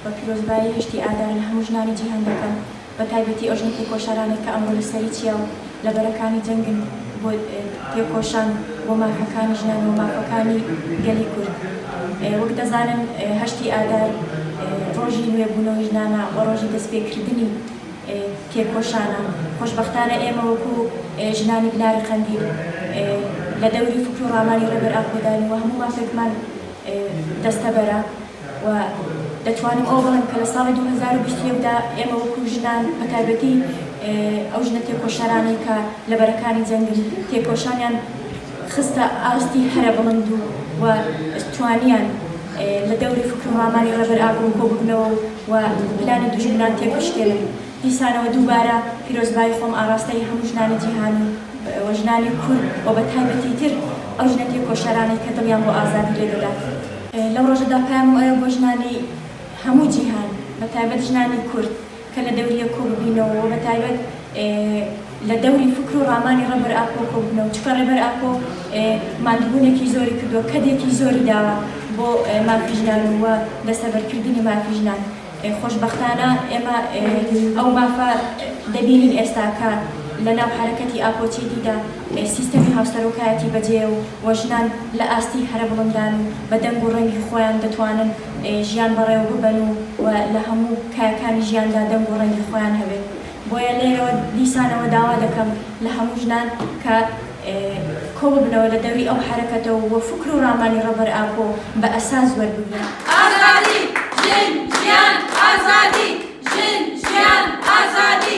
بە پیرۆزبایی هشتی ئادار لە هەموو ژنانی جیهان دەکەم بە تایبەتی ئەو ژنە تێکۆشارانێک کە ئەمڕۆ لەسەری چیا و لە بەرەکانی جەنگن بۆ تێکۆشان بۆ مافەکانی ژنان و مافەکانی گەلی کورد. وەک دەزانن هەشتی ئادار ڕۆژی نوێبوونەوەی ژنانە و ڕۆژی دەستپێکردنی تێکۆشانە. خۆشبەختانە ئێمە وەکو ژنانی بناری قەندیل لە دەوری فکر و ڕامانی ڕێبەر ئاکۆدانی و هەموو مافێکمان دەستەبەرە و دەتوانم ئەو بڵێم کە لە ساڵی 2021دا ئێمە وەکو ژنان بە تایبەتی ئەو ژنە تێکۆشارانی کە لە بەرەکانی جەنگن تێکۆشانیان خستە ئاستی هەرە بڵند و توانیان لە دەوری فکر و ڕامانی ڕێبەر ئاکۆ کۆ ببنەوە و پلانی دوژمنان تێکشکێنن. دیسانەوە دووبارە پیرۆزبایی خۆم ئاراستەی هەموو ژنانی جیهانی و ژنانی کورد و بە تایبەتی تر ئەو ژنە تێکۆشارانی کە دڵیان بۆ ئازادی لێ دەدات. لەو ڕۆژەدا پایام ئەوە بۆ ژنانی هەموو جیهان بە تایبەت ژنانی کورد کە لە دەوریە کۆ ببینەوە و بە تایبەت لە دەوری فکر و ڕامانی ڕێبەر ئاکۆ کۆ ببنەوە چکە ڕێبەر ئاکۆ ماندووبوونێکی زۆری کردووە کەدێکی زۆری داوە بۆ مافی ژنان و دەستەبەرکردنی مافی ژنان. خۆشبەختانە ئێمە ئەو مافە دەبینین ئێستا کە لە ناو حرەکەتی ئاکۆچێتیدا سیستەمی هاوسەرۆکایەتی بەجێ و ژنان لە ئاستی هەرە بڵندان و بە دەنگ و ڕەنگی خۆیان دەتوانن ژیان بەڕێوە ببەن و لە هەموو کایەکانی ژیاندا دەنگ و ڕەنگی خۆیان هەبێت. بۆیە لێرەوە دیسانەوە داوا دەکەم لە هەموو ژنان کە کۆ ببنەوە لە دەوری ئەو حرەکەتەوە و فکر و ڕامانی ڕێبەر ئاکۆ بە ئەساس وەربگرن. ئازادی ژن ژیان ئازادی ژن ژیان ئازادی